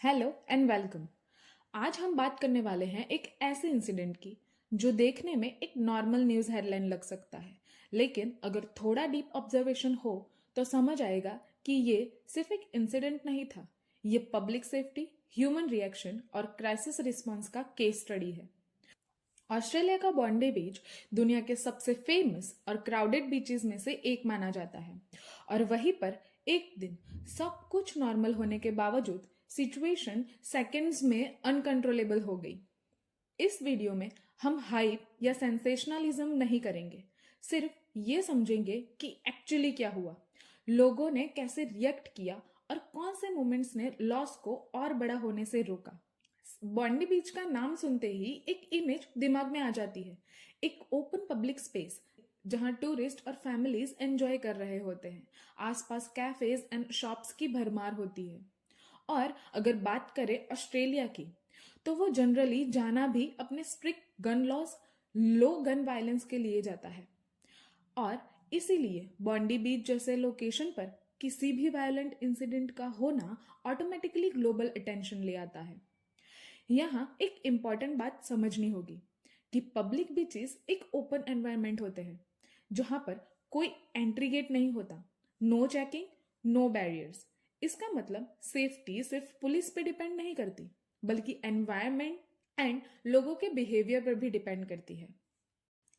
Hello and welcome. आज हम बात करने वाले हैं एक ऐसे इंसिडेंट की जो देखने में एक नॉर्मल न्यूज़ हेडलाइन लग सकता है, लेकिन अगर थोड़ा डीप ऑब्जर्वेशन हो तो समझ आएगा कि ये सिर्फ एक इंसिडेंट नहीं था। ये पब्लिक सेफ्टी, ह्यूमन रिएक्शन और क्राइसिस रिस्पांस का केस स्टडी है। ऑस्ट्रेलिया का बॉन्डी बीच दुनिया के सबसे फेमस और क्राउडेड बीचेस में से एक माना जाता है, और वहीं पर एक दिन सब कुछ नॉर्मल होने के बावजूद सिचुएशन सेकंड्स में अनकंट्रोलेबल हो गई। इस वीडियो में हम हाइप या सेंसेशनलिज्म नहीं करेंगे, सिर्फ ये समझेंगे कि एक्चुअली क्या हुआ, लोगों ने कैसे रिएक्ट किया और कौन से मोमेंट्स ने लॉस को और बड़ा होने से रोका। बॉन्डी बीच का नाम सुनते ही एक इमेज दिमाग में आ जाती है, एक ओपन पब्लिक स्पेस जहां टूरिस्ट और फैमिलीज एंजॉय कर रहे होते हैं। आसपास कैफेज एंड शॉप्स की भरमार होती है। और अगर बात करें ऑस्ट्रेलिया की, तो वो जनरली जाना भी अपने स्ट्रिक्ट गन लॉज, लो गन वायलेंस के लिए जाता है। और इसीलिए बॉन्डी बीच जैसे लोकेशन पर किसी भी वायलेंट इंसिडेंट का होना ऑटोमेटिकली ग्लोबल अटेंशन ले आता है। यहाँ एक इम्पॉर्टेंट बात समझनी होगी कि पब्लिक बीचेस एक ओपन एनवायरनमेंट होते हैं जहां पर कोई एंट्री गेट नहीं होता, नो चेकिंग, नो बैरियर्स। इसका मतलब सेफ्टी सिर्फ पुलिस पे डिपेंड नहीं करती, बल्कि एनवायरनमेंट एंड लोगों के बिहेवियर पर भी डिपेंड करती है।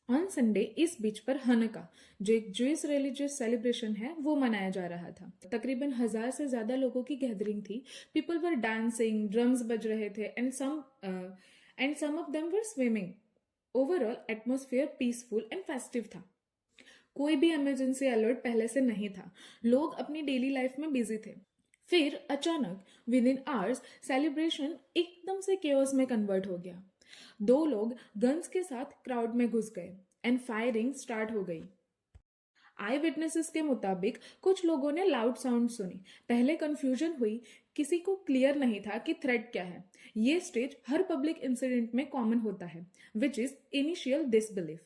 ऑन संडे इस बीच पर हनका, जो एक जूइश रिलीजियस सेलिब्रेशन है, वो मनाया जा रहा था। तकरीबन 1,000 से ज्यादा लोगों की गैदरिंग थी। पीपल वर डांसिंग, ड्रम्स बज रहे थे and some of them were swimming. Overall atmosphere peaceful and festive था। कोई भी इमरजेंसी अलर्ट पहले से नहीं था, लोग अपनी डेली लाइफ में बिजी थे। फिर अचानक विद इन आवर्स सेलिब्रेशन एकदम से केओस में कन्वर्ट हो गया। दो लोग गन्स के साथ क्राउड में घुस गए एंड फायरिंग स्टार्ट हो गई। आई विटनेसेस के मुताबिक कुछ लोगों ने लाउड साउंड सुनी। पहले कंफ्यूजन हुई, किसी को क्लियर नहीं था कि थ्रेट क्या है। ये स्टेज हर पब्लिक इंसिडेंट में कॉमन होता है, विच इज इनिशियल डिसबिलीफ।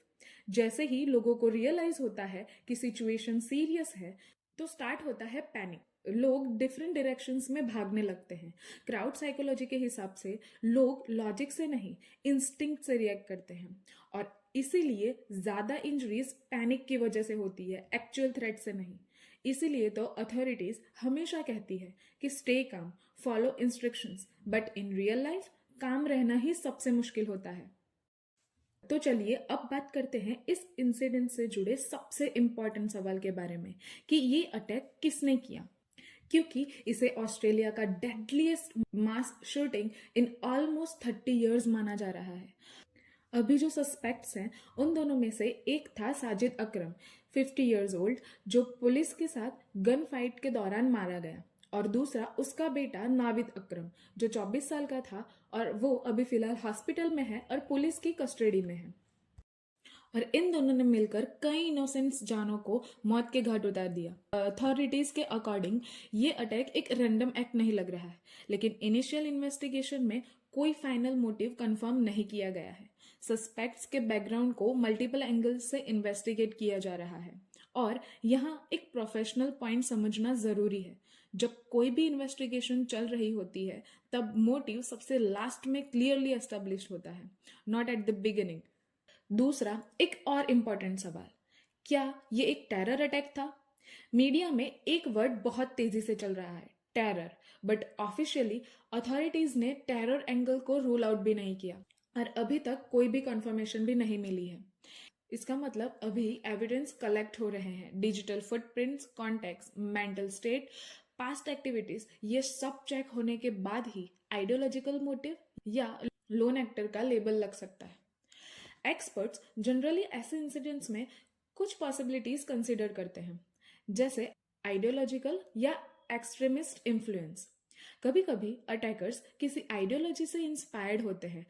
जैसे ही लोगों को रियलाइज होता है कि सिचुएशन सीरियस है, तो स्टार्ट होता है पैनिक। लोग डिफरेंट डायरेक्शंस में भागने लगते हैं। क्राउड साइकोलॉजी के हिसाब से लोग लॉजिक से नहीं, इंस्टिंक्ट से रिएक्ट करते हैं, और इसीलिए ज्यादा इंजरीज पैनिक की वजह से होती है, एक्चुअल थ्रेट से नहीं। इसीलिए तो अथॉरिटीज हमेशा कहती है कि stay calm, follow instructions, but in real life काम रहना ही सबसे मुश्किल होता है। तो चलिए अब बात करते हैं इस इंसिडेंट से जुड़े सबसे इंपॉर्टेंट सवाल के बारे में कि ये अटैक किसने किया, क्योंकि इसे ऑस्ट्रेलिया का deadliest mass shooting in almost 30 years माना जा रहा है। अभी जो सस्पेक्ट्स हैं उन दोनों में से एक था साजिद अकरम, 50 इयर्स ओल्ड, जो पुलिस के साथ गन फाइट के दौरान मारा गया, और दूसरा उसका बेटा नाविद अकरम, जो 24 साल का था, और वो अभी फिलहाल हॉस्पिटल में है और पुलिस की कस्टडी में है। और इन दोनों ने मिलकर कई इनोसेंट जानों को मौत के घाट उतार दिया। अथॉरिटीज के अकॉर्डिंग ये अटैक एक रैंडम एक्ट नहीं लग रहा है, लेकिन इनिशियल इन्वेस्टिगेशन में कोई फाइनल मोटिव कंफर्म नहीं किया गया है। सस्पेक्ट्स के बैकग्राउंड को मल्टीपल एंगल्स से इन्वेस्टिगेट किया जा रहा है। और यहाँ एक प्रोफेशनल पॉइंट समझना जरूरी है। जब कोई भी इन्वेस्टिगेशन चल रही होती है, तब मोटिव सबसे लास्ट में क्लियरली एस्टेब्लिश होता है, नॉट एट द बिगिनिंग। दूसरा एक और इम्पोर्टेंट सवाल, क्या ये एक टेरर अटैक था? मीडिया में एक वर्ड बहुत तेजी से चल रहा है, टेरर, बट ऑफिशियली अथॉरिटीज ने टेरर एंगल को रूल आउट भी नहीं किया, और अभी तक कोई भी कंफर्मेशन भी नहीं मिली है। इसका मतलब अभी एविडेंस कलेक्ट हो रहे हैं, digital footprints, contacts, mental state, past activities, ये सब चेक होने के बाद ही आइडियोलॉजिकल मोटिव या लोन एक्टर का लेबल लग सकता है। एक्सपर्ट्स जनरली ऐसे इंसिडेंट्स में कुछ पॉसिबिलिटीज कंसिडर करते हैं, जैसे आइडियोलॉजिकल या एक्सट्रीमिस्ट इन्फ्लुएंस। कभी कभी अटैकर्स किसी आइडियोलॉजी से इंस्पायर्ड होते हैं।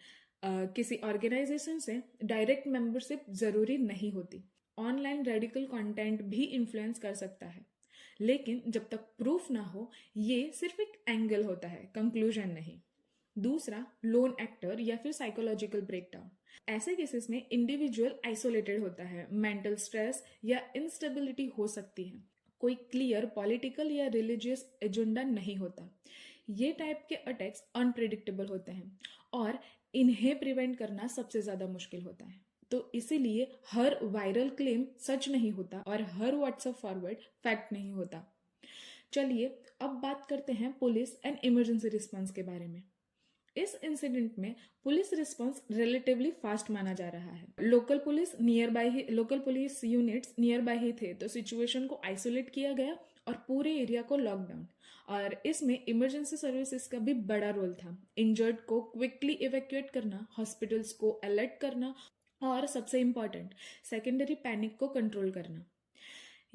किसी ऑर्गेनाइजेशन से डायरेक्ट मेंबरशिप जरूरी नहीं होती। ऑनलाइन रेडिकल कंटेंट भी इन्फ्लुएंस कर सकता है, लेकिन जब तक प्रूफ ना हो, ये सिर्फ एक एंगल होता है, कंक्लूजन नहीं। दूसरा, लोन एक्टर या फिर साइकोलॉजिकल ब्रेकडाउन। ऐसे केसेस में इंडिविजुअल आइसोलेटेड होता है, मेंटल स्ट्रेस या इंस्टेबिलिटी हो सकती है, कोई क्लियर पॉलिटिकल या रिलीजियस एजेंडा नहीं होता। ये टाइप के अटैक्स अनप्रिडिक्टेबल होते हैं और इन्हें प्रिवेंट करना सबसे ज़्यादा मुश्किल होता है। तो इसीलिए हर वायरल क्लेम सच नहीं होता और हर व्हाट्सएप फॉरवर्ड फैक्ट नहीं होता। चलिए अब बात करते हैं पुलिस एंड इमरजेंसी रिस्पांस के बारे में। इस इंसिडेंट में पुलिस रिस्पांस रिलेटिवली फास्ट माना जा रहा है। Local police units nearby ही थे, तो सिचुएशन को आइसोलेट किया गया और पूरे एरिया को लॉकडाउन। और इसमें इमरजेंसी सर्विसेज का भी बड़ा रोल था। इंजर्ड को क्विकली इवैक्यूएट करना, हॉस्पिटल्स को अलर्ट करना और सबसे इम्पॉर्टेंट सेकेंडरी पैनिक को कंट्रोल करना।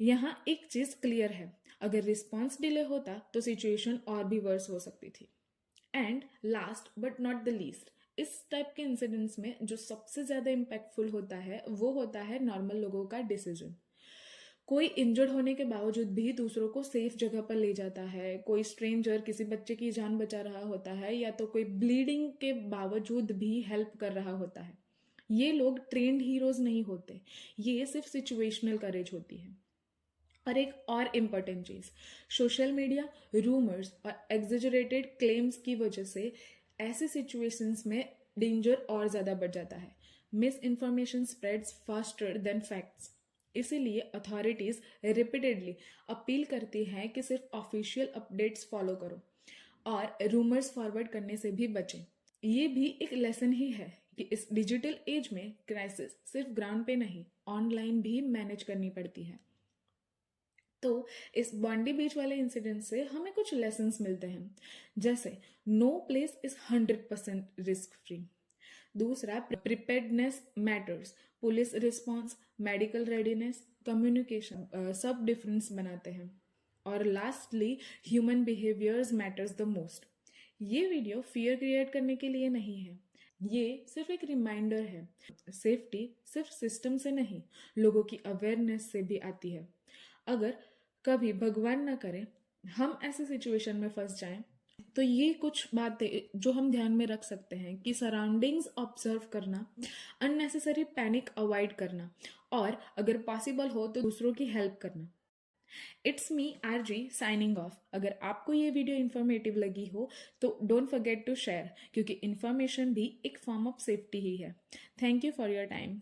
यहाँ एक चीज क्लियर है, अगर रिस्पॉन्स डिले होता तो सिचुएशन और भी वर्स हो सकती थी। And last but not the least, इस टाइप के इंसिडेंट्स में जो सबसे ज्यादा इम्पैक्टफुल होता है वो होता है नॉर्मल लोगों का डिसीजन। कोई इंजर्ड होने के बावजूद भी दूसरों को सेफ जगह पर ले जाता है, कोई स्ट्रेंजर किसी बच्चे की जान बचा रहा होता है, या तो कोई ब्लीडिंग के बावजूद भी हेल्प कर रहा होता है। ये लोग ट्रेंड हीरोज नहीं होते, ये सिर्फ सिचुएशनल करेज होती है। और एक और इम्पॉर्टेंट चीज, सोशल मीडिया, रूमर्स और एग्जेजरेटेड क्लेम्स की वजह से ऐसे सिचुएशंस में डेंजर और ज्यादा बढ़ जाता है। Miss information spreads faster than facts. इसीलिए अथॉरिटीज रिपीटेडली अपील करती हैं कि सिर्फ ऑफिशियल अपडेट्स फॉलो करो और रूमर्स फॉरवर्ड करने से भी बचें। ये भी एक लेसन ही है कि इस डिजिटल एज में क्राइसिस सिर्फ ग्राउंड पे नहीं, ऑनलाइन भी मैनेज करनी पड़ती है। तो इस बॉन्डी बीच वाले इंसिडेंट से हमें कुछ लेसन्स मिलते हैं, जैसे no place is 100% risk free. दूसरा, preparedness matters. Police response, medical readiness, communication सब डिफरेंस बनाते हैं। और lastly, human behaviours matters the most. ये वीडियो फियर क्रिएट करने के लिए नहीं है, ये सिर्फ एक रिमाइंडर है। सेफ्टी सिर्फ सिस्टम से नहीं, लोगों की अवेयरनेस से भी आती है। अगर कभी भगवान ना करे हम ऐसे सिचुएशन में फंस जाएं, तो ये कुछ बातें जो हम ध्यान में रख सकते हैं कि सराउंडिंग्स ऑब्जर्व करना, अननेसेसरी पैनिक अवॉइड करना और अगर पॉसिबल हो तो दूसरों की हेल्प करना। It's me RG signing off. अगर आपको ये वीडियो इन्फॉर्मेटिव लगी हो तो डोंट फॉरगेट टू शेयर, क्योंकि इन्फॉर्मेशन भी एक फॉर्म ऑफ सेफ्टी ही है। Thank you for your time.